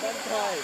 Santai.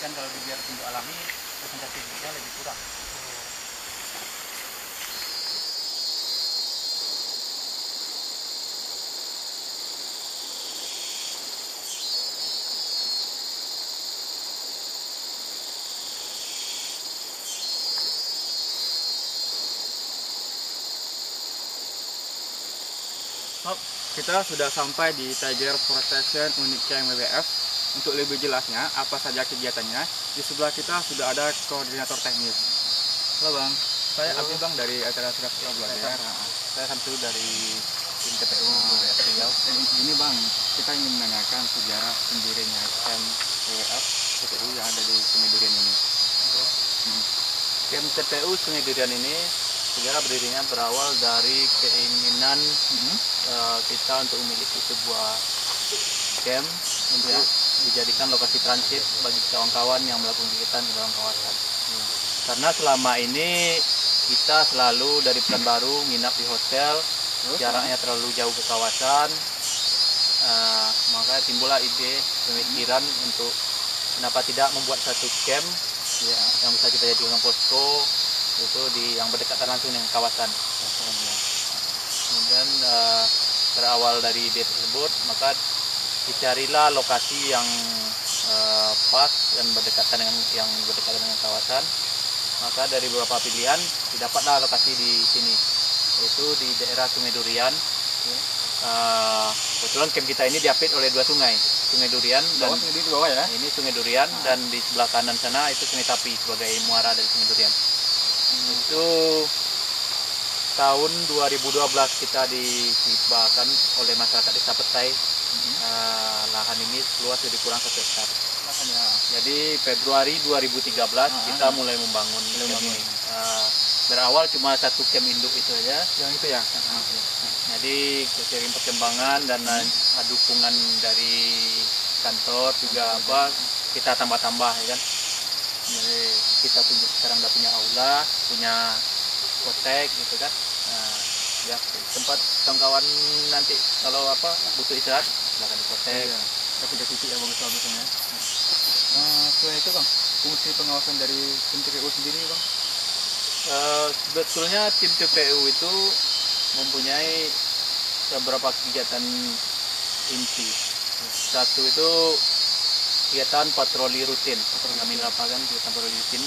Kan kalau biar untuk alami presentasinya lebih kurang. Kita sudah sampai di Tiger Protection Unit Camp WWF. Untuk lebih jelasnya apa saja kegiatannya, di sebelah kita sudah ada koordinator teknis. Halo Bang, saya Abdi Bang dari acara Surat Belajar. Saya Samsul dari tim TPU WWF Riau. Ini Bang, kita ingin menanyakan sejarah pendirinya camp WWF TPU yang ada di Sungai Durian ini. Camp TPU Sungai Durian ini sejarah berdirinya berawal dari keinginan kita untuk memiliki sebuah camp untuk dijadikan lokasi transit bagi kawan-kawan yang melakukan kegiatan di dalam kawasan. Karena selama ini kita selalu dari Pekanbaru nginap di hotel, jaraknya terlalu jauh ke kawasan, maka timbullah ide pemikiran untuk kenapa tidak membuat satu camp yang bisa kita jadikan posko itu yang berdekatan langsung dengan kawasan. Kemudian berawal dari ide tersebut, maka dicarilah lokasi yang pas dan berdekatan dengan kawasan. Maka dari beberapa pilihan didapatlah lokasi di sini, yaitu di daerah Sungai Durian. Kebetulan camp kita ini diapit oleh dua sungai, Sungai Durian dan di bawah ya. ini Sungai Durian dan di sebelah kanan sana itu Sungai Tapi sebagai muara dari Sungai Durian. Itu tahun 2012 kita dihibahkan oleh masyarakat Desa Petai. Lahan ini luas lebih kurang 1 hektar. Jadi Februari 2013 kita mulai membangun camp ini. Berawal cuma satu camp induk itu aja. Yang itu ya. Jadi seiring perkembangan dan dukungan dari kantor juga kita tambah-tambah ya kan. Jadi kita sekarang udah punya aula, punya kotek gitu kan. Ya tempat kawan-kawan nanti kalau butuh istirahat silakan di kotek. Tapi ada titik yang bagus-bagusnya. Selain itu Bang, fungsi pengawasan dari tim TPU sendiri Bang? Sebetulnya tim TPU itu mempunyai beberapa kegiatan inti. Satu itu kegiatan patroli rutin. Kami lapangan kegiatan patroli rutin.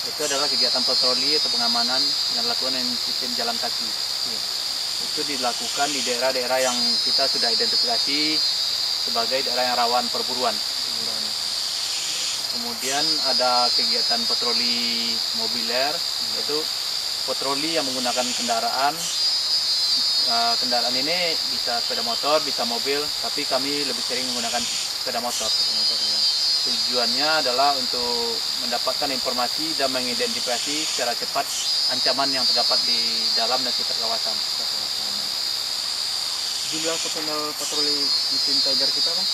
Itu adalah kegiatan patroli atau pengamanan yang dilakukan di sistem jalan kaki. Itu dilakukan di daerah-daerah yang kita sudah identifikasi sebagai daerah yang rawan perburuan. Kemudian ada kegiatan patroli mobiler, yaitu patroli yang menggunakan kendaraan. Kendaraan ini bisa sepeda motor, bisa mobil, tapi kami lebih sering menggunakan sepeda motor. Tujuannya adalah untuk mendapatkan informasi dan mengidentifikasi secara cepat ancaman yang terdapat di dalam dan sekitar kawasan. Jumlah personel patroli di tim Tiger kita Bang?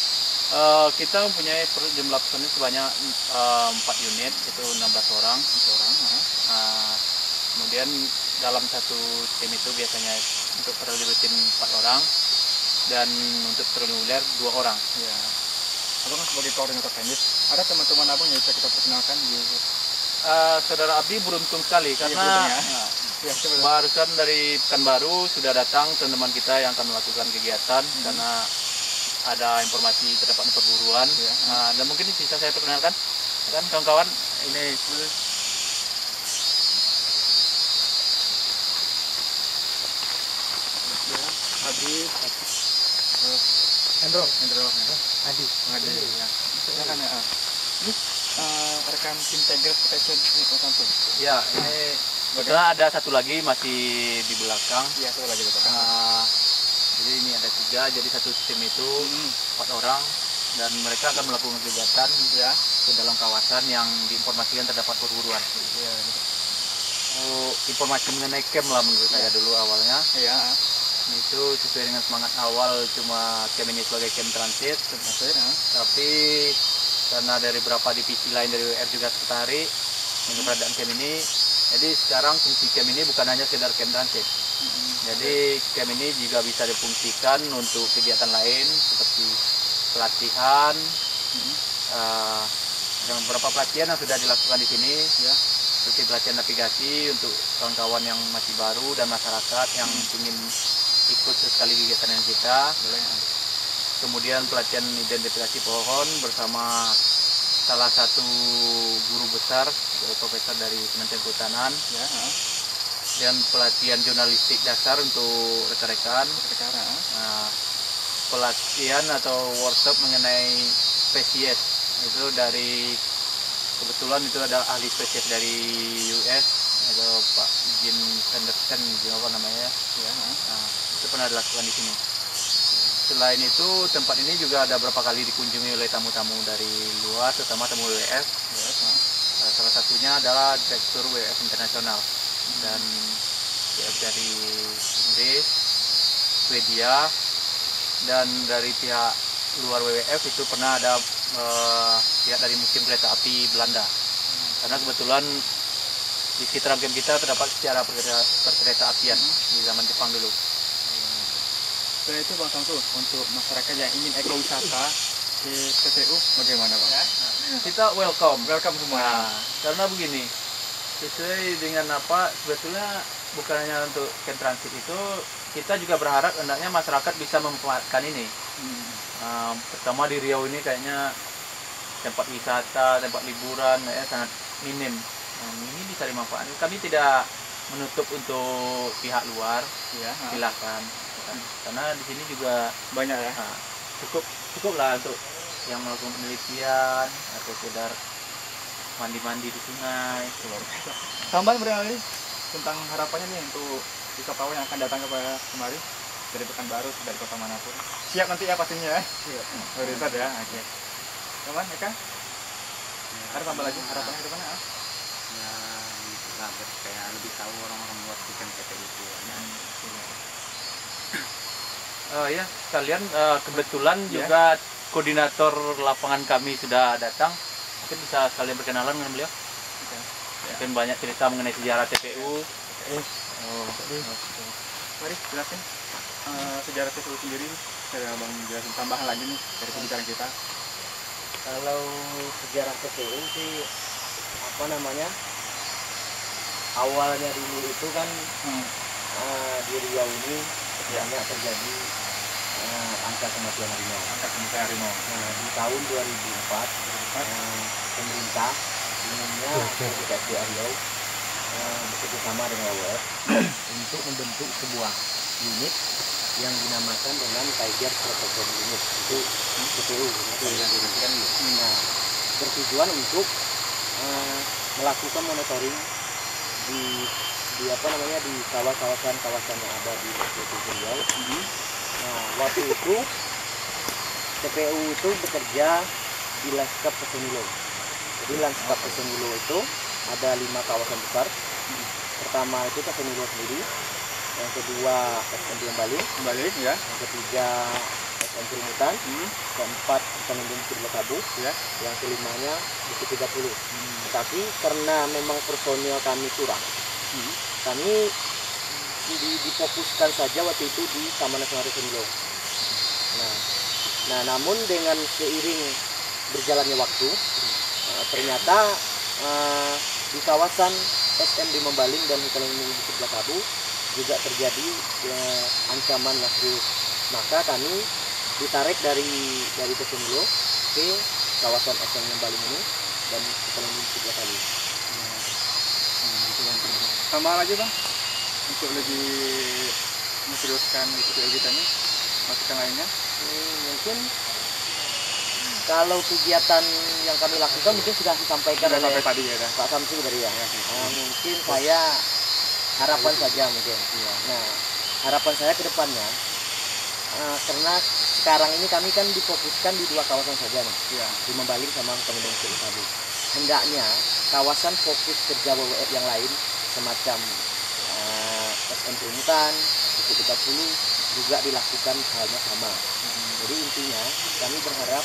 Kita mempunyai jumlah personil sebanyak 4 unit, itu 16 orang. Kemudian dalam satu tim itu biasanya untuk patroli rutin 4 orang dan untuk patroli reguler 2 orang. Ya. Abang sebagai koordinator teknis, ada teman-teman abang yang bisa kita perkenalkan di Saudara Abdi beruntung sekali karena barusan dari Pekanbaru sudah datang teman-teman kita yang akan melakukan kegiatan karena ada informasi terdapat perburuan. Dan mungkin bisa saya perkenalkan kan kawan-kawan ini Adi, Hendro, Adi ya. Silakan ya. Ini rekan tim Tiger Protection ini Kampung. Ya, ini setelah ada satu lagi masih di belakang. Iya, satu lagi di belakang. Jadi ini ada 3, jadi satu tim itu 4 orang dan mereka akan melakukan kegiatan ke dalam kawasan yang diinformasikan terdapat perburuan. Informasi mengenai camp lah menurut saya dulu awalnya. Itu sesuai dengan semangat awal cuma camp ini sebagai camp transit, tapi karena dari beberapa divisi lain dari WF juga tertarik dengan keberadaan camp ini, jadi sekarang fungsi camp ini bukan hanya sekedar camp transit. Jadi camp ini juga bisa difungsikan untuk kegiatan lain seperti pelatihan, dan beberapa pelatihan yang sudah dilakukan di sini, seperti pelatihan navigasi untuk kawan-kawan yang masih baru dan masyarakat yang ingin ikut sekali kegiatan yang kita. Kemudian pelatihan identifikasi pohon bersama salah satu guru besar, profesor dari Kementerian Kehutanan. Dan pelatihan jurnalistik dasar untuk rekan-rekan. Pelatihan atau workshop mengenai spesies itu dari kebetulan itu ada ahli spesies dari US atau Pak Jim Sanderson, apa namanya itu pernah dilakukan di sini. Selain itu tempat ini juga ada beberapa kali dikunjungi oleh tamu-tamu dari luar, terutama tamu WWF. Salah satunya adalah Direktur WWF Internasional dan dari Inggris, Swedia, dan dari pihak luar WWF itu pernah ada pihak dari Museum Kereta Api Belanda. Karena kebetulan di sekitar camp kita terdapat sejarah perkereta apian di zaman Jepang dulu. Setelah itu Bang Samsul, untuk masyarakat yang ingin ekowisata di PTU bagaimana Bang? Kita welcome semua. Karena begini, sesuai dengan sebetulnya bukan hanya untuk camp transit itu, kita juga berharap hendaknya masyarakat bisa memanfaatkan ini. Pertama di Riau ini kayaknya tempat wisata, tempat liburan sangat minim. Ini bisa dimanfaatkan. Kami tidak menutup untuk pihak luar, silahkan. Karena di sini juga banyak ya. Cukup lah untuk yang melakukan penelitian atau sekedar mandi-mandi di sungai. Tambahan barangkali tentang harapannya nih untuk wisatawan yang akan datang kemari dari Pekanbaru, dari kota manapun. Siap nanti ya pastinya ya. Siap. Riset ya. Oke. Kawan, Eka? Ada tambah lagi harapannya ke depannya? Ya lah kayak lebih tahu orang-orang luar ikan TPU itu. Ya, sekalian kebetulan juga koordinator lapangan kami sudah datang. Mungkin bisa sekalian berkenalan dengan beliau. Mungkin banyak cerita mengenai sejarah TPU. Mari jelasin sejarah TPU sendiri. Saya Bang jelasin tambahan lagi nih dari pembicaraan kita. Kalau sejarah TPU sih awalnya dulu itu kan di Riau ini banyak terjadi angka kematian harimau. Nah, di tahun 2004 pemerintah umumnya BKSDA Riau bekerjasama dengan WWF untuk membentuk sebuah unit yang dinamakan dengan Tiger Protection Unit, itu TPU. Nah, bertujuan untuk melakukan monitoring di kawasan yang ada di Provinsi Riau. Nah, waktu itu TPU itu bekerja di Lanskap Pesenilo. Jadi Lanskap Pesenilo itu ada 5 kawasan besar. Pertama itu Pesenilo sendiri, yang kedua SMB Bali, ya. yang ketiga SMB Rumutan, keempat Pesenindung Bukit ya, yang kelimanya Bukit 30. Tetapi karena memang personil kami kurang, kami difokuskan saja waktu itu di Taman Nasional Pesenilo. Nah, namun dengan seiring berjalannya waktu, ternyata di kawasan SMB Membaling dan Hutan Lindung Bukit Bakabu juga terjadi ancaman yang serius. Maka kami ditarik dari Pesenilo ke kawasan SMB Membaling ini dan Hutan Lindung Bukit Bakabu. Tambahan aja Bang, untuk lebih menseriuskan TPU kita ini, masukan lainnya. Mungkin kalau kegiatan yang kami lakukan mungkin sudah disampaikan oleh Sampai tadi ya, Pak Samsu dari ya. Mungkin saya harapan saja mungkin. Nah, harapan saya ke depannya, karena sekarang ini kami kan difokuskan di 2 kawasan saja nih, di Membaling sama Hutan Bukit Bakabu. Hendaknya kawasan fokus kerja WWF yang lain semacam SMB Rumutan, Bukit 30 juga dilakukan halnya sama. Jadi intinya kami berharap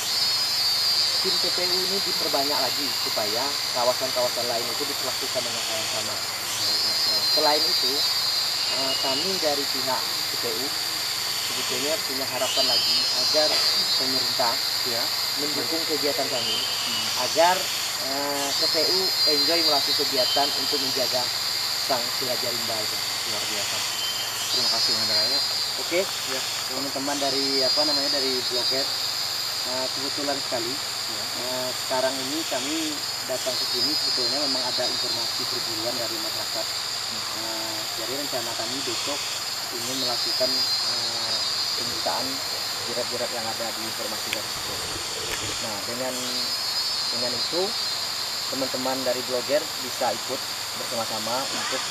tim TPU ini diperbanyak lagi supaya kawasan-kawasan lain itu diperlakukan dengan hal yang sama. Selain itu, kami dari pihak TPU sebetulnya punya harapan lagi agar pemerintah mendukung kegiatan kami, agar TPU enjoy melakukan kegiatan untuk menjaga sang siraja rimba itu. Luar biasa. Terima kasih Bang Raya. Oke, teman-teman dari dari Blogger, kebetulan sekali sekarang ini kami datang ke sini sebetulnya memang ada informasi perburuan dari masyarakat. Jadi rencana kami besok ingin melakukan penyitaan jerat-jerat yang ada di informasi tersebut. Nah, dengan itu teman-teman dari Blogger bisa ikut bersama-sama untuk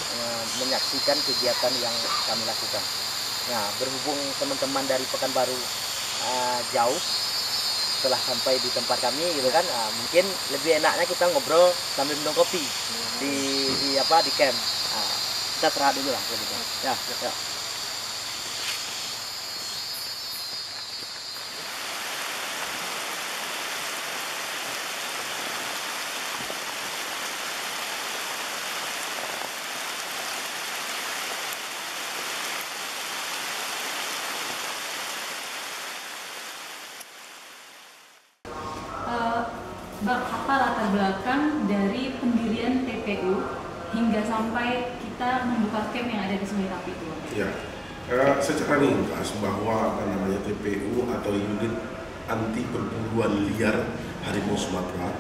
menyaksikan kegiatan yang kami lakukan. Nah, berhubung teman-teman dari Pekanbaru jauh setelah sampai di tempat kami gitu kan, mungkin lebih enaknya kita ngobrol sambil minum kopi di camp. Kita istirahat dulu lah gitu. Ya. Bang, apa latar belakang dari pendirian TPU hingga sampai kita membuka camp yang ada di Sungai Tapi itu? Ya, secara ringkas bahwa TPU atau unit anti perburuan liar harimau Sumatera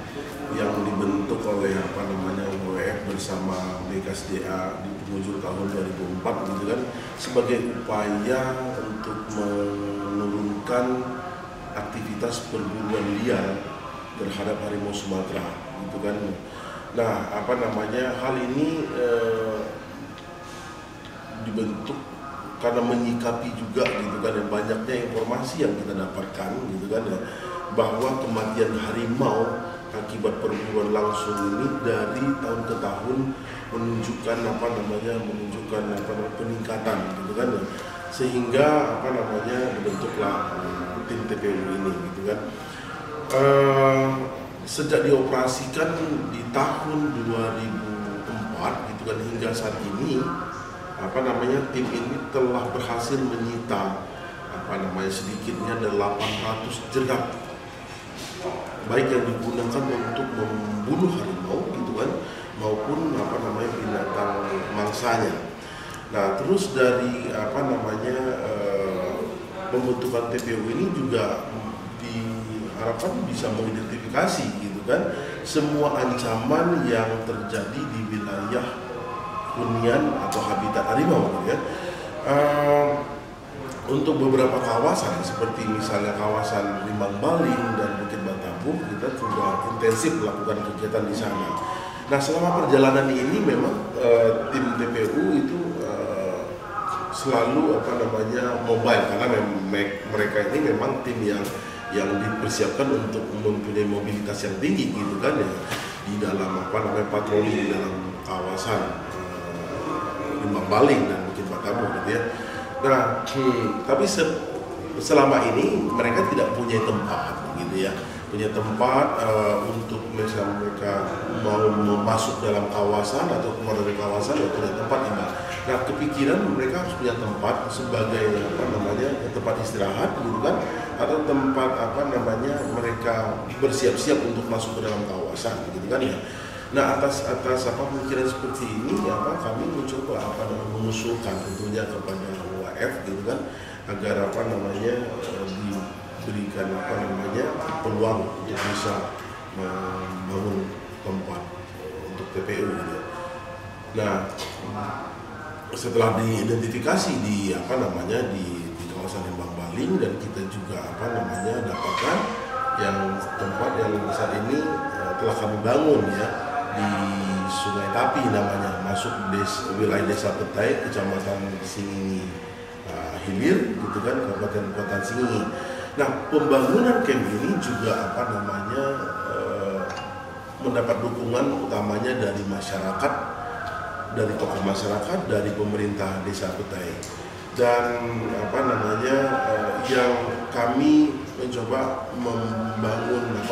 yang dibentuk oleh WWF bersama BKSDA di penghujung tahun 2004 gitu kan, sebagai upaya untuk menurunkan aktivitas perburuan liar terhadap harimau Sumatera gitu kan. Nah, hal ini dibentuk karena menyikapi juga gitu kan, dan banyaknya informasi yang kita dapatkan gitu kan ya, bahwa kematian harimau akibat perburuan langsung ini dari tahun ke tahun menunjukkan peningkatan gitu kan ya. Sehingga dibentuklah tim TPU ini gitu kan. Sejak dioperasikan di tahun 2004 gitu kan hingga saat ini tim ini telah berhasil menyita sedikitnya 800 jerat, baik yang digunakan untuk membunuh harimau gitu kan maupun binatang mangsanya. Nah, terus dari pembentukan TPU ini juga diharapkan bisa mengidentifikasi gitu kan semua ancaman yang terjadi di wilayah hunian atau habitat harimau gitu ya. Untuk beberapa kawasan seperti misalnya kawasan Limbang Baling dan Bukit Batabuh, kita sudah intensif melakukan kegiatan di sana. Nah, selama perjalanan ini memang tim TPU itu selalu mobile, karena mereka ini memang tim yang dipersiapkan untuk mempunyai mobilitas yang tinggi gitu kan ya, di dalam patroli di dalam kawasan Limbang Baling dan Bukit Batabuh gitu ya. Nah, tapi selama ini mereka tidak punya tempat gitu ya, untuk misalnya mereka mau masuk dalam kawasan atau keluar dari kawasan, atau punya tempat ini. Nah, kepikiran mereka harus punya tempat sebagai tempat istirahat gitu kan, atau tempat mereka bersiap-siap untuk masuk ke dalam kawasan gitu kan ya. Nah, atas pemikiran seperti ini kami mencoba mengusulkan tentunya kepada WAF gitu kan, agar diberikan peluang untuk bisa membangun tempat untuk TPU gitu. Nah, setelah diidentifikasi di kawasan Limbang Baling, dan kita juga dapatkan yang tempat yang saat ini telah kami bangun ya di Sungai Tapi namanya, masuk wilayah Desa Petai, Kecamatan Singingi Hilir gitu kan, Kabupaten Singingi. Nah, pembangunan camp ini juga mendapat dukungan utamanya dari masyarakat, dari tokoh masyarakat, dari pemerintah Desa Petai, dan yang kami mencoba membangun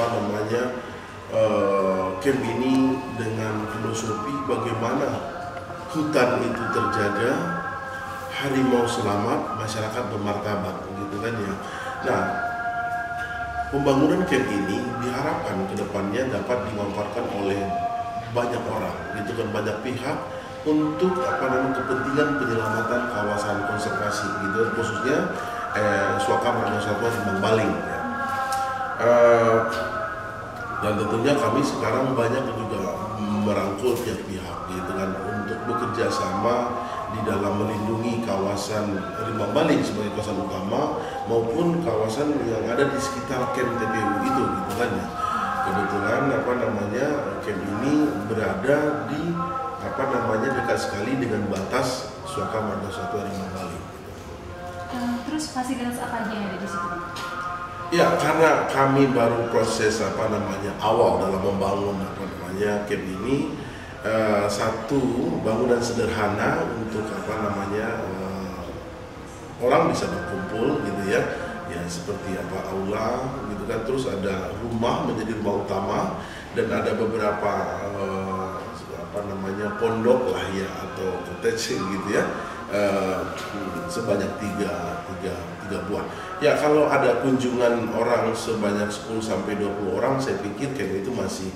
camp ini dengan filosofi bagaimana hutan itu terjaga, harimau selamat, masyarakat bermartabat gitu kan ya. Nah, pembangunan camp ini diharapkan kedepannya dapat dimanfaatkan oleh banyak orang gitu kan, banyak pihak, untuk kepentingan penyelamatan kawasan konservasi gitu, khususnya Suaka Marga Satwa Limbang Baling ya. Dan tentunya kami sekarang banyak juga merangkul pihak-pihak gitu kan, untuk bekerja sama di dalam melindungi kawasan Limbang Baling sebagai kawasan utama maupun kawasan yang ada di sekitar camp TPU itu gitu kan ya. Kebetulan camp ini berada di dekat sekali dengan batas Suaka Marga Satwa Limbang Baling. Terus fasilitas apa aja yang ada di situ? Ya, karena kami baru proses awal dalam membangun camp ini, satu bangunan sederhana untuk orang bisa berkumpul gitu ya, seperti aula gitu kan, terus ada rumah menjadi rumah utama, dan ada beberapa pondok lah ya, atau cottage gitu ya, sebanyak tiga buah. Ya, kalau ada kunjungan orang sebanyak 10-20 orang, saya pikir camp itu masih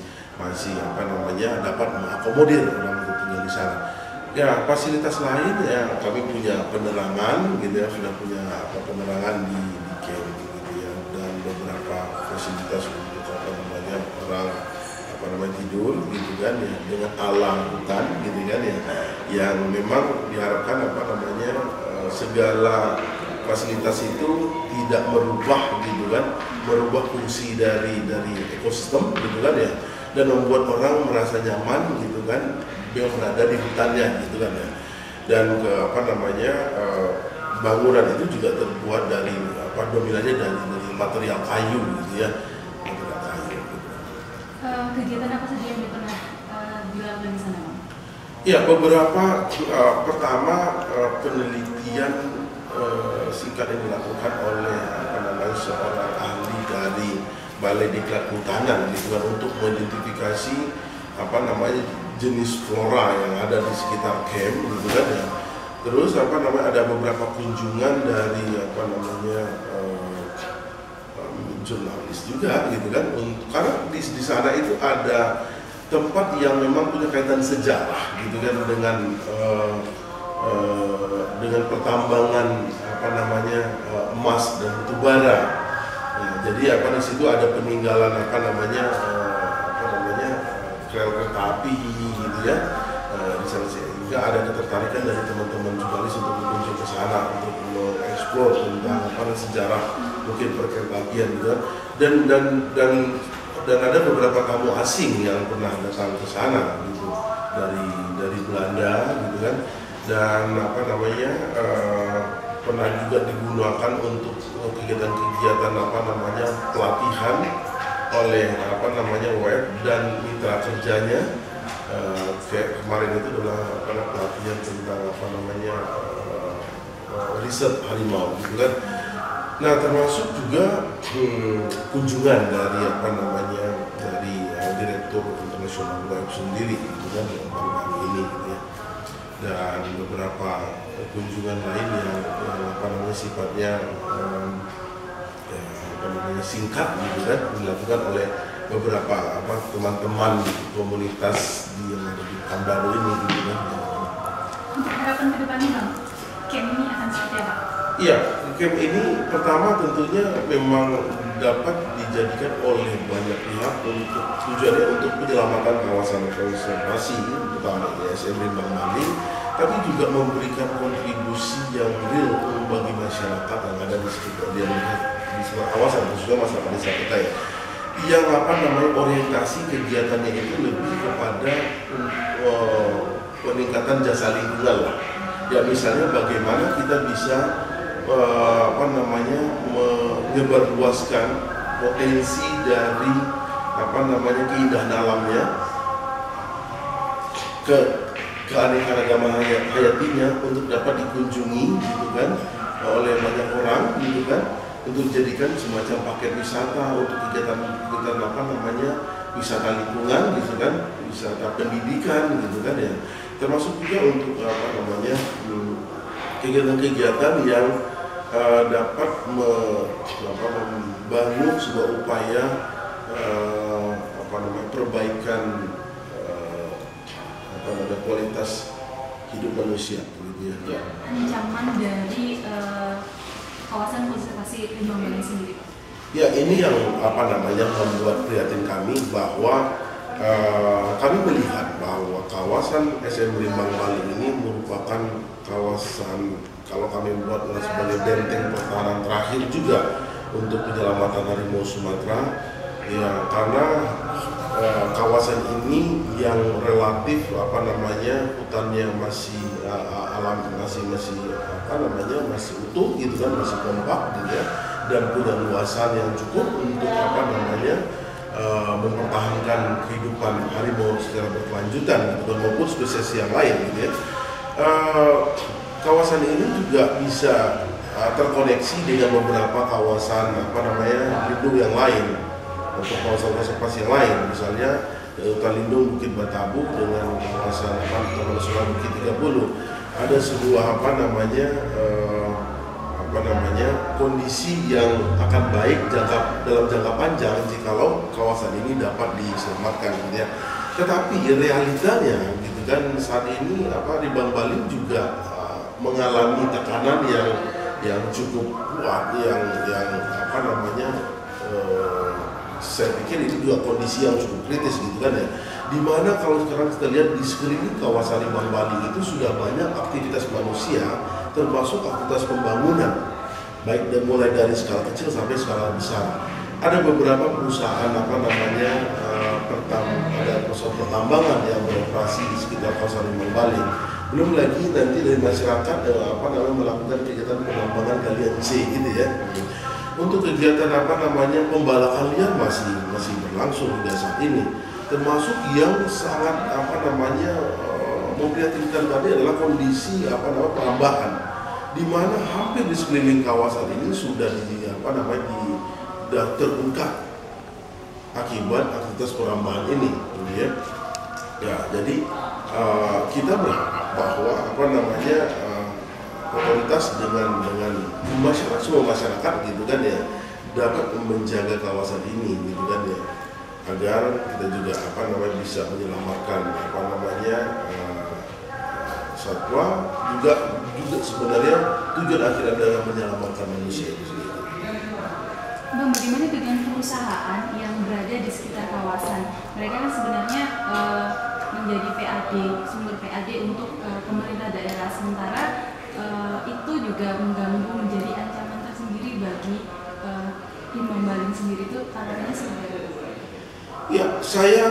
dapat mengakomodir orang untuk tinggal di sana. Ya, fasilitas lain ya, kami punya penerangan gitu ya, sudah punya penerangan di camp gitu ya, dan beberapa fasilitas untuk orang tidur gitu kan ya, dengan alam hutan gitu kan ya, yang memang diharapkan segala fasilitas itu tidak merubah gitu kan, merubah fungsi dari ekosistem gitu kan ya, dan membuat orang merasa nyaman gitu kan dia berada di hutannya gitu kan ya. Dan bangunan itu juga terbuat dari dominannya dari material kayu gitu ya, material kayu gitu. kegiatan apa saja yang pernah dilakukan di sana, Bang? Ya, beberapa pertama penelitian singkat yang dilakukan oleh seorang ahli dari Balai Diklat Kehutanan gitu kan, untuk mengidentifikasi jenis flora yang ada di sekitar camp gitu kan ya. Terus ada beberapa kunjungan dari jurnalis juga gitu kan, karena di sana itu ada tempat yang memang punya kaitan sejarah gitu kan dengan pertambangan emas dan batu bara. Nah, jadi di situ ada peninggalan rel kereta api gitu ya. Di sana sehingga ada ketertarikan dari teman-teman jurnalis untuk berkunjung ke sana untuk mengeksplor tentang sejarah mungkin perkereta-apian gitu kan. Dan ada beberapa tamu asing yang pernah datang ke sana gitu dari Belanda gitu kan, dan pernah juga digunakan untuk kegiatan-kegiatan pelatihan oleh web dan mitra kerjanya. Kayak kemarin itu adalah pelatihan tentang riset harimau gitu kan. Nah, termasuk juga kunjungan dari dari Direktur Internasional Web sendiri gitu kan, baru ini gitu ya. Dan beberapa kunjungan lain yang sifatnya singkat gitu kan, dilakukan oleh beberapa teman-teman komunitas yang ada di Pekanbaru ini gitu kan. Untuk harapan ke depannya, Bang, camp ini akan seperti apa? Iya, camp ini pertama tentunya memang dapat dijadikan oleh banyak pihak untuk tujuannya untuk penyelamatan kawasan konservasi, terutama ISM Rimbang Bali, tapi juga memberikan kontribusi yang real bagi masyarakat yang ada di sekitar kawasan, khususnya masyarakat desa kita ya. Yang orientasi kegiatannya itu lebih kepada peningkatan jasa lingkungan lah. Ya, misalnya bagaimana kita bisa menyebarluaskan potensi dari keindahan alamnya ke keanekaragaman hayatinya untuk dapat dikunjungi gitu kan oleh banyak orang gitu kan, untuk dijadikan semacam paket wisata untuk kegiatan wisata lingkungan gitu kan, wisata pendidikan gitu kan ya, termasuk juga untuk kegiatan-kegiatan yang dapat membangun sebuah upaya perbaikan kualitas hidup manusia gitu ya. Ancaman dari kawasan konservasi Rimbang Bali sendiri. Ya, ini yang membuat prihatin kami bahwa kami melihat bahwa kawasan SM Rimbang Bali ini merupakan kawasan, kalau kami buat sebagai benteng pertahanan terakhir juga untuk penyelamatan harimau Sumatera ya, karena kawasan ini yang relatif hutannya masih masih utuh gitu kan, masih kompak gitu ya, dan punya luasan yang cukup untuk mempertahankan kehidupan harimau secara berkelanjutan gitu kan, maupun spesies yang lain gitu ya. Kawasan ini juga bisa terkoneksi dengan beberapa kawasan lindung yang lain, untuk kawasan konservasi yang lain, misalnya hutan lindung Bukit Batabu dengan kawasan Taman Nasional Bukit 30. Ada sebuah kondisi yang akan baik dalam jangka panjang jikalau kawasan ini dapat diselamatkan gitu ya. Tetapi realitanya gitu kan, saat ini Rimbang Bali juga mengalami tekanan yang cukup kuat, yang saya pikir itu juga kondisi yang cukup kritis gitu kan ya. Dimana kalau sekarang kita lihat di sekeliling kawasan Rimbang Bali itu sudah banyak aktivitas manusia, termasuk aktivitas pembangunan, baik dan mulai dari skala kecil sampai skala besar. Ada beberapa perusahaan ada perusahaan pertambangan yang beroperasi di sekitar kawasan Rimbang Bali. Belum lagi nanti dari masyarakat melakukan kegiatan penambangan galian C gitu ya. Untuk kegiatan pembalakan liar masih berlangsung hingga saat ini. termasuk yang sangat memprihatinkan tadi adalah kondisi perambahan, di mana hampir di sekeliling kawasan ini sudah terungkap akibat aktivitas perambahan ini, gitu ya. Ya, jadi kita berharap bahwa otoritas dengan semua masyarakat gitu kan ya dapat menjaga kawasan ini gitu kan ya, agar kita juga bisa menyelamatkan satwa, juga sebenarnya tujuan akhir adalah menyelamatkan manusia itu sendiri. Bang, bagaimana dengan perusahaan yang berada di sekitar kawasan? Mereka kan sebenarnya menjadi PAD, sumber PAD untuk pemerintah daerah, sementara itu juga mengganggu, menjadi ancaman tersendiri bagi tim membaling sendiri. Itu tanggapannya seperti apa? Ya, saya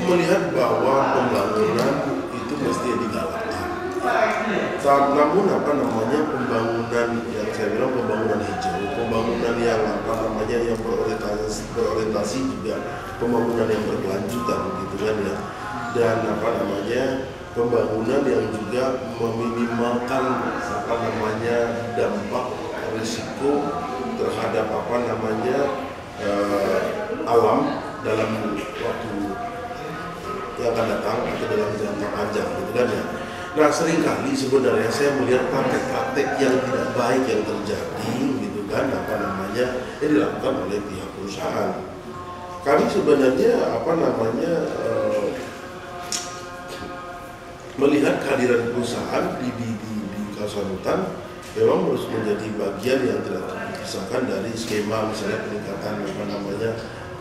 melihat bahwa pembangunan itu mesti digalakkan. Namun pembangunan yang saya bilang pembangunan hijau, pembangunan yang yang berorientasi juga pembangunan yang berkelanjutan gitu kan ya, dan pembangunan yang juga meminimalkan dampak risiko terhadap alam dalam waktu yang akan datang atau dalam jangka panjang gitu kan ya. Nah, seringkali sebenarnya saya melihat praktek-praktek yang tidak baik yang terjadi gitu kan yang dilakukan oleh pihak perusahaan. Kami sebenarnya melihat kehadiran perusahaan di kawasan hutan memang harus menjadi bagian yang tidak terpisahkan dari skema misalnya peningkatan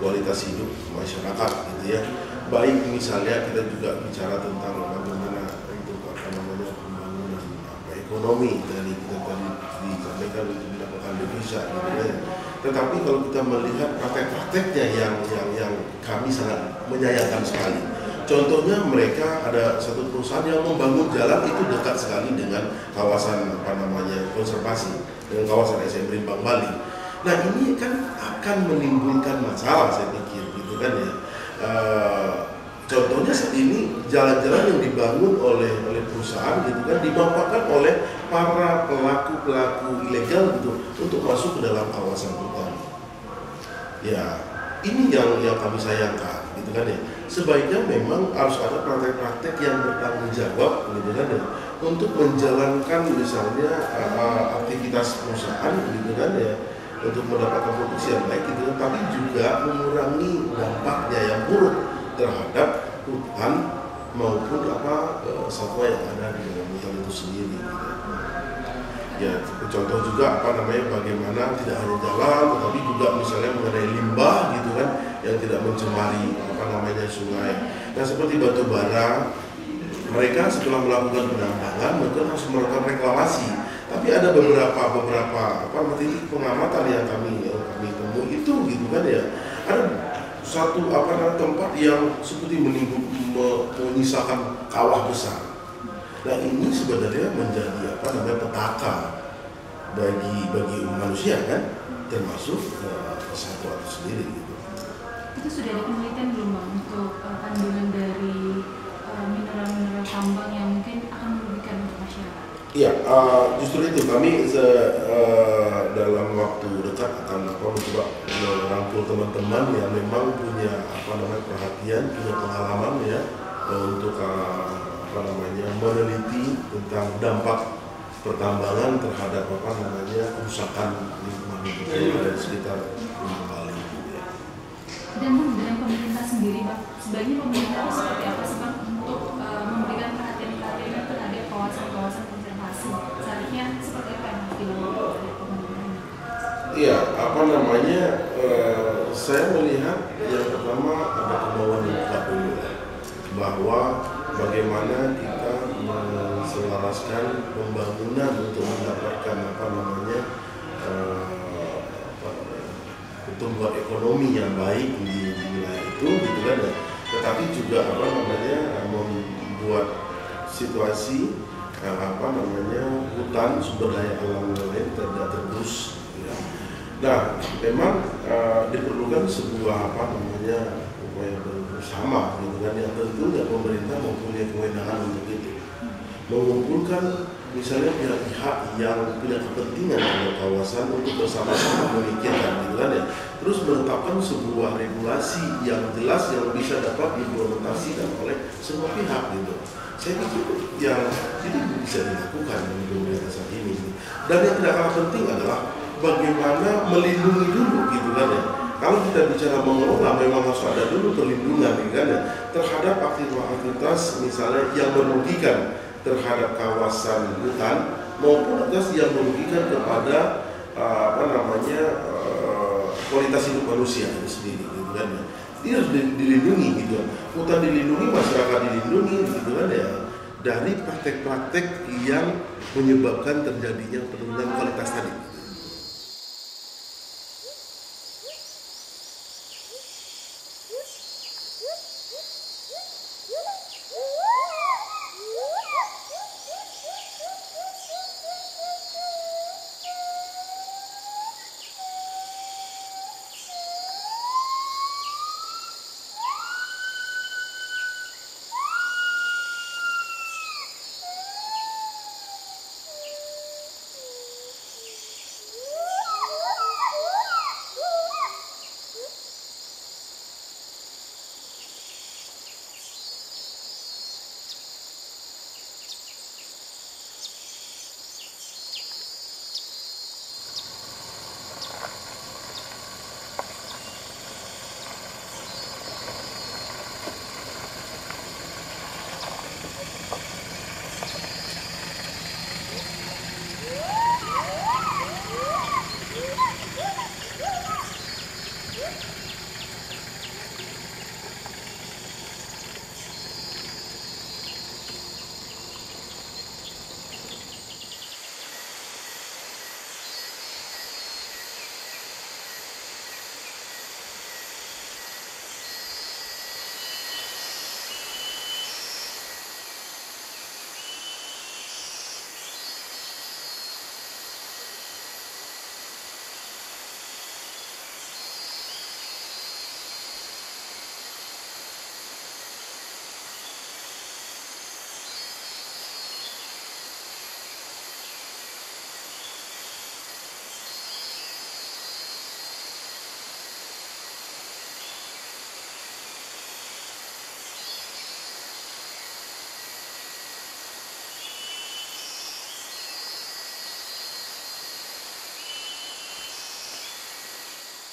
kualitas hidup masyarakat gitu ya. Baik misalnya kita juga bicara tentang bagaimana untuk pembangunan ekonomi dari kita tadi disampaikan untuk mendapatkan devisa gitu ya. Tetapi kalau kita melihat praktek-prakteknya yang kami sangat menyayangkan sekali. Contohnya mereka ada satu perusahaan yang membangun jalan itu dekat sekali dengan kawasan konservasi, dengan kawasan SM Rimbang Bali. Nah, ini kan akan menimbulkan masalah saya pikir gitu kan ya. Contohnya saat ini jalan-jalan yang dibangun oleh perusahaan gitu kan dimanfaatkan oleh para pelaku ilegal gitu untuk masuk ke dalam kawasan hutan. Ya, ini yang kami sayangkan gitu kan ya. Sebaiknya memang harus ada praktek-praktek yang bertanggung jawab gitu kan ya, untuk menjalankan misalnya aktivitas perusahaan gitu kan ya, untuk mendapatkan produksi yang baik gitu, tapi juga mengurangi dampaknya yang buruk terhadap hutan maupun satwa yang ada di dalam hutan itu sendiri gitu. Ya, contoh juga bagaimana tidak hanya jalan tetapi juga misalnya mengenai limbah gitu kan yang tidak mencemari sungai. Nah, seperti batu bara, mereka setelah melakukan penambangan mereka harus melakukan reklamasi. Tapi ada beberapa titik pengamatan yang kami temui itu gitu kan ya. Ada satu tempat yang seperti menyisakan kawah besar. Nah, ini sebenarnya menjadi petaka bagi manusia kan, termasuk satwa itu sendiri gitu. Itu sudah ada penelitian belum Bang untuk kandungan dari mineral-mineral tambang yang mungkin akan merugikan untuk masyarakat? Iya, justru itu kami dalam waktu dekat akan mencoba merangkul teman-teman yang memang punya perhatian, punya pengalaman ya untuk meneliti tentang dampak pertambangan terhadap kerusakan lingkungan hidup yang ada di sekitar Rimbang Bali. Dan dengan pemerintah sendiri, Bang, sebaiknya pemerintah itu seperti apa sih Bang untuk memberikan perhatian terhadap kawasan-kawasan konservasi? Seharusnya seperti apa yang harus dilakukan oleh pemerintah? Iya, saya melihat yang pertama ada kemauan yang kuat dulu bahwa bagaimana kita menselaraskan pembangunan untuk mendapatkan pertumbuhan ekonomi yang baik di wilayah itu gitu kan ya. Tetapi juga membuat situasi hutan sumber daya alam lain tidak tergerus ya. Nah, memang diperlukan sebuah bersama gitu kan, yang tentunya pemerintah mempunyai kewenangan untuk itu, mengumpulkan misalnya pihak-pihak yang punya kepentingan dalam kawasan untuk bersama-sama memikirkan gitu kan ya, terus menetapkan sebuah regulasi yang jelas yang bisa dapat diimplementasikan oleh semua pihak gitu. Saya pikir yang itu bisa dilakukan di pemerintah saat ini. Dan yang tidak kalah penting adalah bagaimana melindungi dulu gitu kan ya. Kalau kita bicara mengelola, memang harus ada dulu perlindungan gitu kan ya, terhadap aktivitas misalnya yang merugikan terhadap kawasan hutan maupun atas yang merugikan kepada kualitas hidup manusia itu sendiri gitu kan ya. Dia harus dilindungi gitu. Hutan dilindungi, masyarakat dilindungi gitu kan ya, dari praktek-praktek yang menyebabkan terjadinya penurunan kualitas tadi.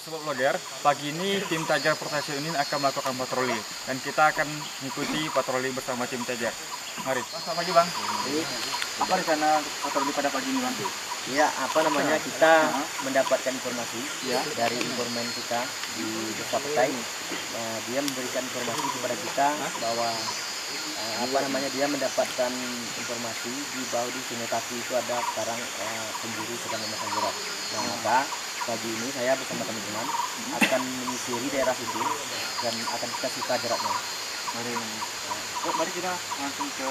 Sobat Vlogger, pagi ini tim Tiger Protection Unit akan melakukan patroli dan kita akan mengikuti patroli bersama tim Tiger. Mari. Selamat pagi Bang. Apa rencana patroli pada pagi ini Bang? Ya, kita mendapatkan informasi dari informan kita di Desa Petai. Dia memberikan informasi kepada kita bahwa dia mendapatkan informasi di bawah di Sungai Tapi itu ada sekarang pemburu sedang memasang jerat. Nah, maka pagi ini saya bersama teman-teman akan menyisiri daerah itu dan akan kita sita jeratnya. Mari kita langsung ke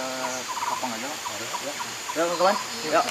lapang aja. Mari, ya. Yuk, kawan. Yuk.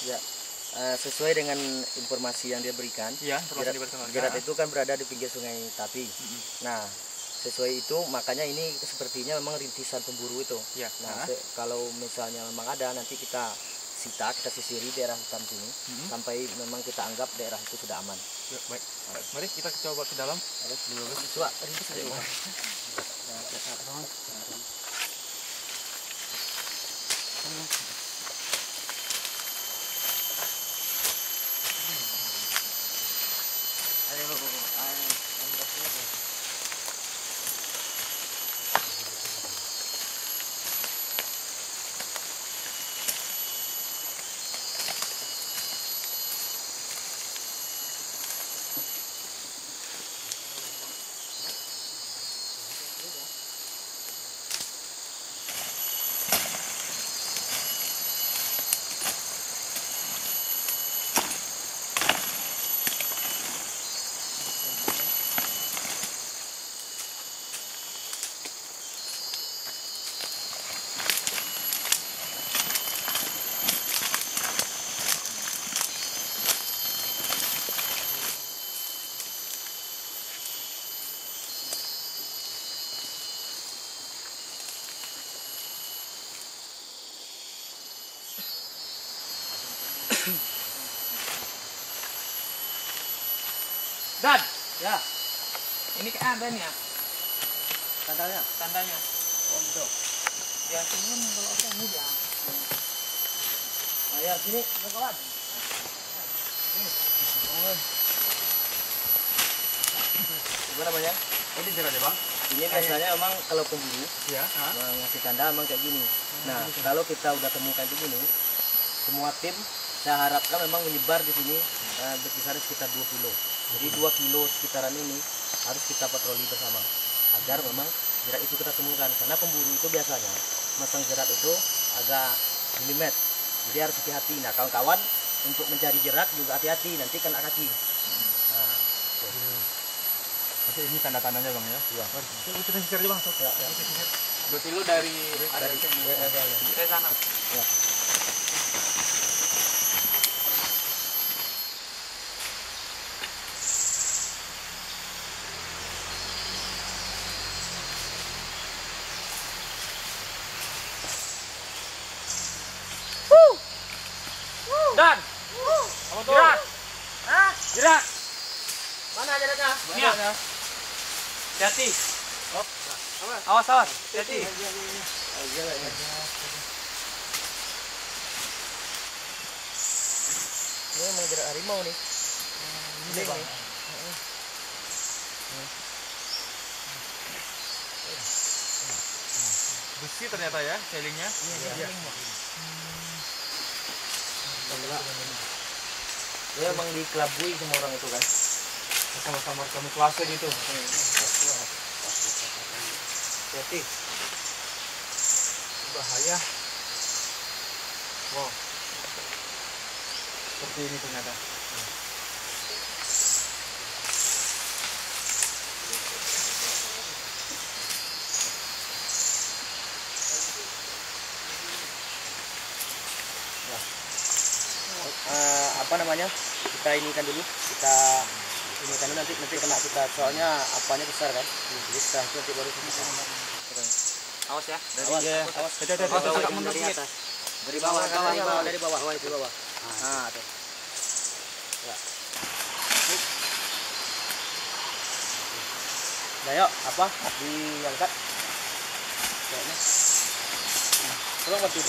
Ya. Sesuai dengan informasi yang dia berikan, Iya, informasi diperkenalkan. jerat itu kan berada di pinggir sungai Tapi. Nah, sesuai itu makanya ini sepertinya memang rintisan pemburu itu. Iya. Nah, kalau misalnya memang ada, nanti kita sisiri daerah hutan sini sampai memang kita anggap daerah itu sudah aman. Ya, baik. Mari kita coba ke dalam. Coba rintis aja. Dan Ya, ini kayak ada nih ya tandanya. tandanya. Untuk. Biasanya kalau aku ini ya. Ayo sini, kawan. Gimana namanya? Ini jerat ya, Bang? Ini biasanya memang kalau pemburu Iya. ngasih tanda memang kayak gini. Nah, kalau kita udah temukan begini, semua tim saya harapkan memang menyebar di sini berkisar sekitar 2 kilo. Jadi 2 kilo sekitaran ini harus kita patroli bersama agar memang jerat itu kita temukan. Karena pemburu itu biasanya masang jerat itu agak milimet. Jadi harus hati-hati. Nah, kawan-kawan untuk mencari jerat juga hati-hati, nanti kena kaki. Nah, Oke, ini tanda-tandanya, Bang ya. iya. Kita sisir aja, Bang. Ya, 2 kilo dari dari sana. Dan jerat. Jerat. Mana jeratnya? Iya. Hati. Awas, awas. Hati. Ini memang jerat harimau nih. Ini Bang. Besi ternyata ya, selingnya. Iya. Dia emang dikelabui semua orang itu kan. Sama-sama kamuflase gitu. Hati. Bahaya. Wow. Seperti ini ternyata. Apa namanya? Kita inikan dulu. Kita inikan dulu nanti kena kita. Soalnya apanya besar kan. Jadi setelah itu nanti baru kita. Awas ya. Awas. Dari atas. Dari bawah, dari bawah. Oh, itu bawah. Nah, tuh. Ya. Nah, yuk, apa? Diangkat. Kayaknya. Tolong bantu.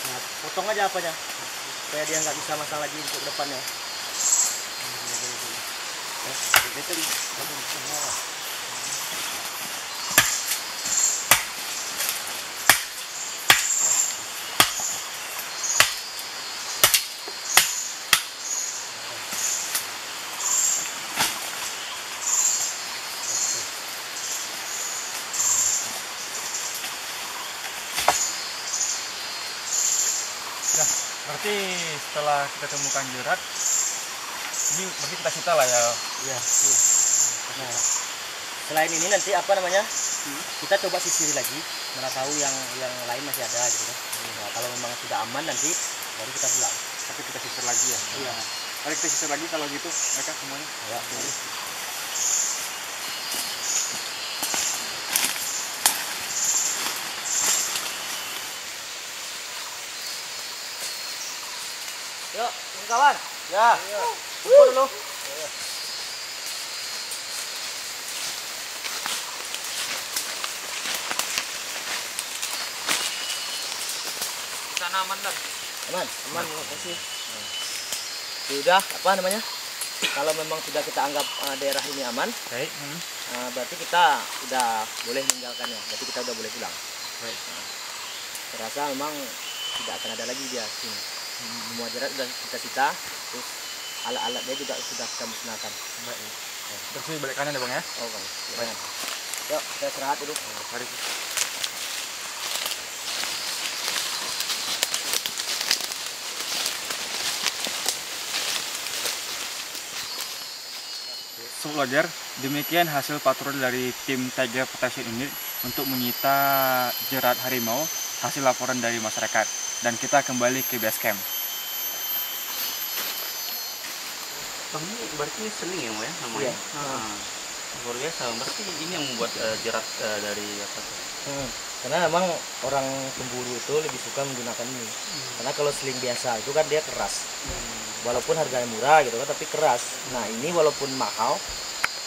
Nah, potong aja apanya supaya dia nggak bisa masang lagi untuk depannya. Berarti setelah kita temukan jerat, Jadi berarti kita lah ya. Iya. Nah, selain ini nanti apa namanya? Kita coba sisir lagi, mana tahu yang lain masih ada gitu kan. Nah, kalau memang sudah aman nanti baru kita pulang. Tapi kita sisir lagi ya. Iya. Mari kita sisir lagi kalau gitu mereka semuanya. Ya. Yuk, kawan. Ya. Kumpul dulu. Sana aman dan. Aman, makasih. Sudah, apa namanya? Kalau memang sudah kita anggap daerah ini aman, Baik. berarti kita sudah boleh meninggalkannya. Berarti kita sudah boleh pulang. Baik. Terasa memang tidak akan ada lagi dia sini. Semua jarak sudah kita sita, terus alat-alatnya juga sudah kita musnahkan. Baik. Terus ini balik kanan ya Bang ya. Oh, Bang. Baik. Yuk, kita istirahat dulu. Mari. Sobat Lodger, demikian hasil patroli dari tim Tiger Protection Unit untuk menyita jerat harimau hasil laporan dari masyarakat. Dan kita kembali ke base camp. Bang, ini berarti seling ya, Mo, ya namanya? Iya. Luar biasa. Berarti ini yang membuat jerat dari apa tuh? Karena memang orang pemburu itu lebih suka menggunakan ini. Karena kalau seling biasa itu kan dia keras. Walaupun harganya murah gitu kan, tapi keras. Nah, ini walaupun mahal,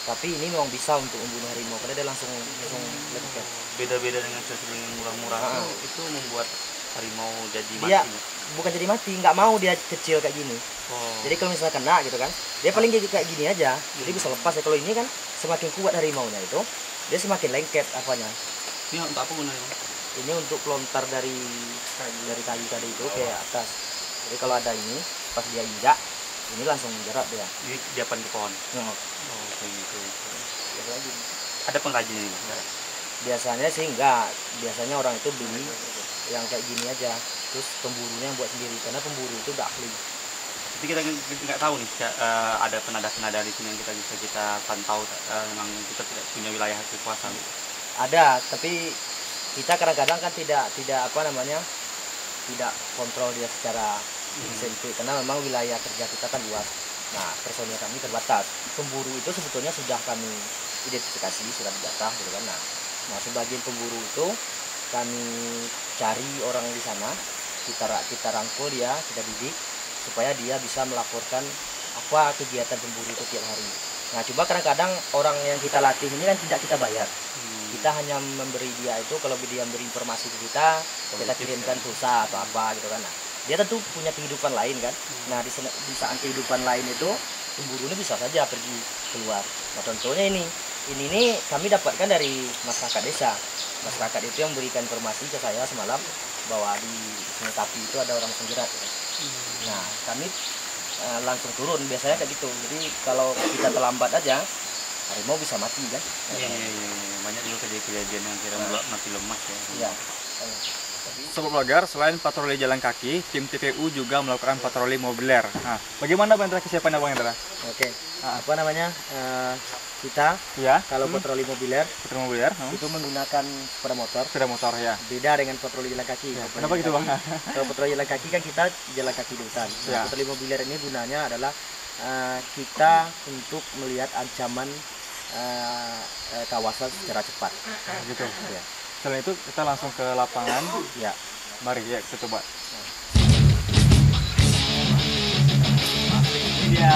tapi ini memang bisa untuk membunuh harimau karena dia langsung lengket. Beda-beda dengan seling yang murah-murah itu membuat harimau jadi mati. Dia nggak? bukan jadi mati, nggak mau dia kecil kayak gini. Oh. Jadi kalau misalnya kena gitu kan, dia paling kayak gini aja. Jadi bisa lepas ya. Kalau ini kan semakin kuat harimaunya itu, dia semakin lengket apanya. Ini untuk apa gunanya? Ini untuk pelontar dari kayu tadi itu ke atas. Jadi kalau ada ini, pas dia injak, ini langsung jerat dia. Ini diapain ke pohon? Nah, Oh, kayak gitu. gitu aja. Ada pengrajin ini? Nggak? Biasanya sih enggak. Biasanya orang itu beli yang kayak gini aja. Terus pemburunya buat sendiri karena pemburu itu udah ahli. Jadi kita nggak tahu nih ada penada-penada di sini yang bisa kita pantau. Memang kita tidak punya wilayah kekuasaan. Ada, tapi kita kadang-kadang kan tidak apa namanya, tidak kontrol dia secara sempit karena memang wilayah kerja kita kan luas. Nah, personil kami terbatas. Pemburu itu sebetulnya sudah kami identifikasi, sudah didata gitu kan. Nah, sebagian pemburu itu kami cari orang di sana, kita rangkul dia, kita didik supaya dia bisa melaporkan apa kegiatan pemburu itu tiap hari. Nah, coba kadang-kadang orang yang kita latih ini kan tidak kita bayar. Kita hanya memberi dia itu, kalau dia memberi informasi ke kita kirimkan pulsa atau apa gitu kan. Nah, dia tentu punya kehidupan lain kan. Nah, di saat kehidupan lain itu pemburu ini bisa saja pergi keluar. Nah, contohnya ini kami dapatkan dari masyarakat desa. Masyarakat itu yang memberikan informasi ke saya semalam bahwa di Sungai Tapi itu ada orang pengjerat. Nah, kami langsung turun, biasanya kayak gitu. Jadi kalau kita terlambat aja, harimau bisa mati kan. Iya. Banyak juga kejadian yang kira mati lemas ya. Iya. Sobat Lodger, selain patroli jalan kaki, tim TPU juga melakukan patroli mobiler. Nah, bagaimana Bang Indra kesiapan Bang Indra? Oke. Apa namanya? Kita Ya, kalau patroli mobiler patroli mobiler. itu menggunakan sepeda motor ya. beda dengan patroli jalan kaki. Ya, Patroli kenapa gitu, jalan Bang? kaki- Kalau patroli jalan kaki kan kita jalan kaki di hutan. Nah, Ya. patroli mobiler ini gunanya adalah kita untuk melihat ancaman kawasan secara cepat. Gitu. Ya. Selain itu kita langsung ke lapangan. Ya. Mari ya kita coba. Iya.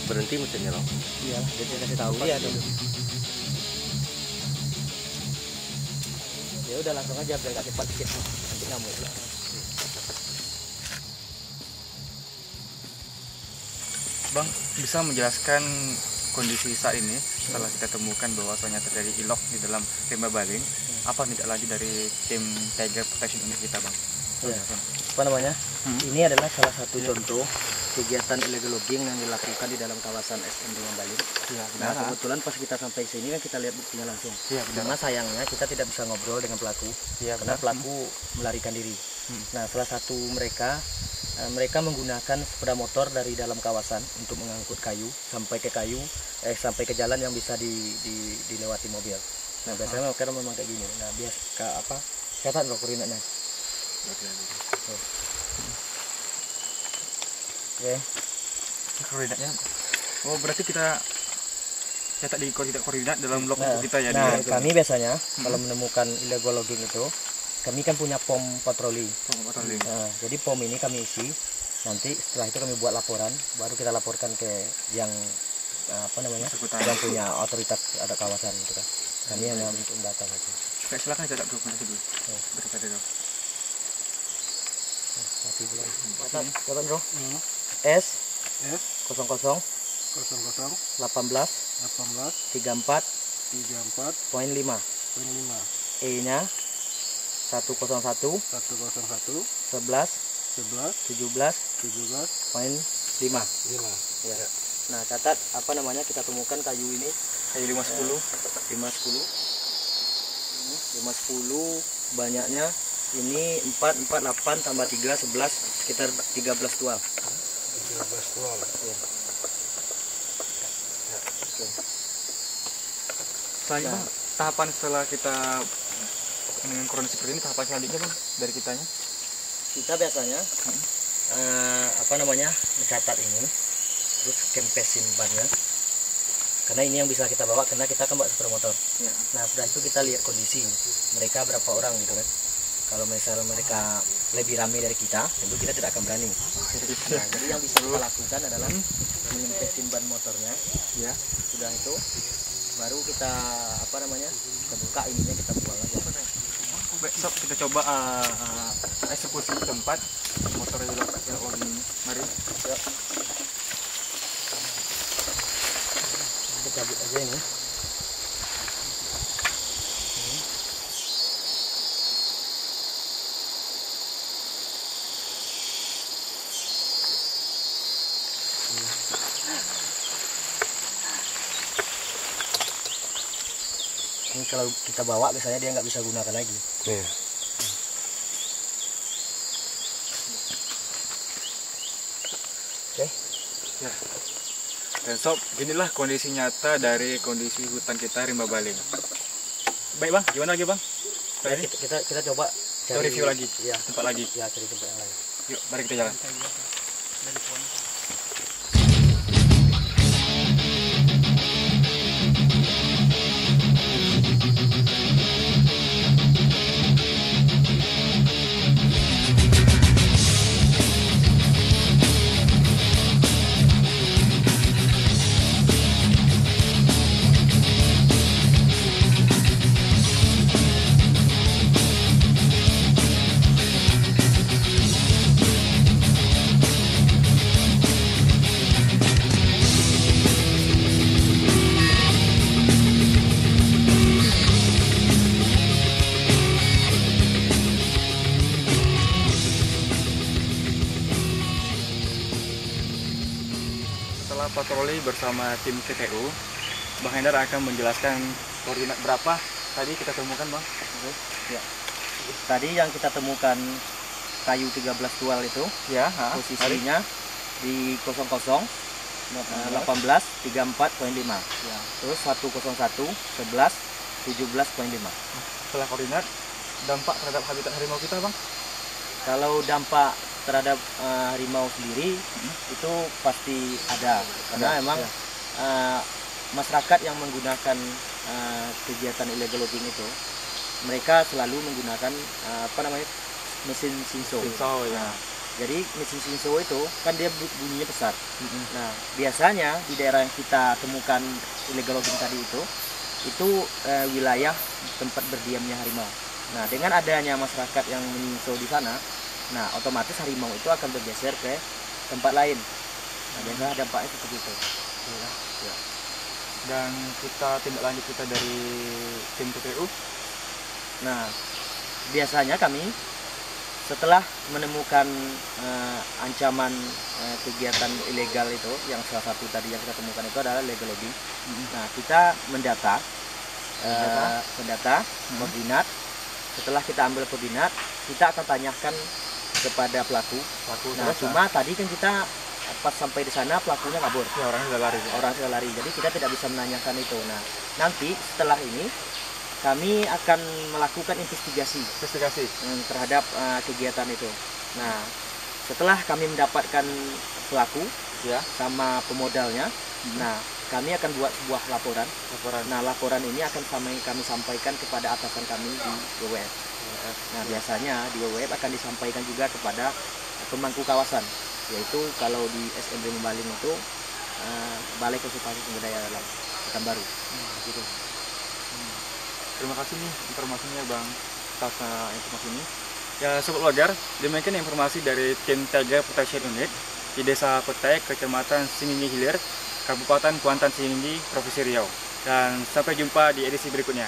berhenti mesinnya loh. Iya, jadi saya kasih tahu dia dulu. Ya udah langsung aja biar gak cepat dikit nanti ngamuk. Bang, bisa menjelaskan kondisi saat ini setelah kita temukan bahwasanya terjadi ilok di dalam rimba baling, apa tidak lagi dari tim Tiger Protection Unit kita, Bang? Ya. Apa namanya? Ini adalah salah satu contoh kegiatan illegal logging yang dilakukan di dalam kawasan SM Rimba Baling. Iya, Nah, kebetulan pas kita sampai sini kan kita lihat buktinya langsung. Iya, Karena sayangnya kita tidak bisa ngobrol dengan pelaku. Iya, Karena pelaku melarikan diri. Nah, salah satu mereka menggunakan sepeda motor dari dalam kawasan untuk mengangkut kayu sampai ke jalan yang bisa dilewati mobil. Nah, biasanya mereka memang kayak gini. Nah, catat loh koordinatnya. Oke. Koordinatnya. Oh, berarti kita cetak di koordinat dalam blog kita ya. Nah, kami biasanya kalau menemukan illegal logging itu, kami kan punya pom patroli. Nah, jadi pom ini kami isi. Nanti setelah itu kami buat laporan, baru kita laporkan ke yang yang punya otoritas ada kawasan gitu kan. Kami hanya untuk data saja. Oke, silakan cetak dokumentasi dulu. Berita dulu. Catat bro. S 00 18 34 poin 5. E nya 101 11 17 poin 5. Ya. Nah, catat kita temukan kayu ini Kayu 510. 510 banyaknya ini 448 tambah 3 11 sekitar 13 tual. Ya. Selanjutnya, Bang, tahapan setelah kita dengan kondisi seperti ini, tahapan selanjutnya, Bang, dari kitanya? Kita biasanya mencatat ini, terus kempesin bannya, karena ini yang bisa kita bawa, karena kita kan bawa sepeda motor. Ya. Nah, setelah itu kita lihat kondisi mereka berapa orang gitu kan. Kalau misalnya mereka lebih ramai dari kita, tentu kita tidak akan berani. Nah, jadi yang bisa kita lakukan adalah menyempetin ban motornya. Ya. Sudah itu, baru kita kita buka ininya, kita buang aja. Besok kita coba eksekusi tempat motor ini. Mari. Yuk. Kita cabut aja ini. Ini kalau kita bawa biasanya dia nggak bisa gunakan lagi. Iya. Oke. Ya. Dan sob, inilah kondisi nyata dari kondisi hutan kita Rimba Baling. Baik, Bang, gimana lagi, Bang? Ya, kita coba Kita review lagi, ya, tempat lagi. ya, cari tempat yang lain. Yuk, mari kita jalan. Setelah patroli bersama tim CTU, Bang Hendar akan menjelaskan koordinat berapa tadi kita temukan, Bang. Ya. Tadi yang kita temukan kayu 13 tual itu, Ya, posisinya di 00 18 34.5. Ya. Terus 101 11 17.5. Setelah koordinat, dampak terhadap habitat harimau kita, Bang? Kalau dampak terhadap harimau sendiri itu pasti ada, karena memang masyarakat yang menggunakan kegiatan illegal logging itu, mereka selalu menggunakan mesin sinso. Sinso, ya. Jadi mesin Shinso itu kan dia bunyinya besar. Nah, biasanya di daerah yang kita temukan illegal logging tadi itu wilayah tempat berdiamnya harimau. Nah, dengan adanya masyarakat yang menyinso di sana, nah otomatis harimau itu akan bergeser ke tempat lain. Nah, biasanya dampaknya seperti itu. Ya. Dan tindak lanjut kita dari tim TPU. Nah, biasanya kami setelah menemukan ancaman kegiatan ilegal itu, yang salah satu tadi yang kita temukan itu adalah illegal logging. Nah, kita mendata koordinat. Setelah kita ambil koordinat, kita akan tanyakan kepada pelaku. Nah, cuma tadi kan kita pas sampai di sana pelakunya kabur. Ya, orangnya sudah lari. Jadi kita tidak bisa menanyakan itu. Nah, nanti setelah ini kami akan melakukan investigasi terhadap kegiatan itu. Nah, setelah kami mendapatkan pelaku Ya. sama pemodalnya, nah kami akan buat sebuah laporan. Nah, laporan ini akan kami sampaikan kepada atasan kami di WWF. Nah, biasanya di WWF akan disampaikan juga kepada pemangku kawasan, yaitu kalau di SMB Membaling itu Balai Konservasi Sumber Daya Alam Pekanbaru. Gitu. Terima kasih nih informasinya Bang atas informasi ini. Ya Sobat Logger, demikian informasi dari tim Tiger Protection Unit di Desa Petai, Kecamatan Singingi Hilir, Kabupaten Kuantan Singingi, Provinsi Riau. Dan sampai jumpa di edisi berikutnya.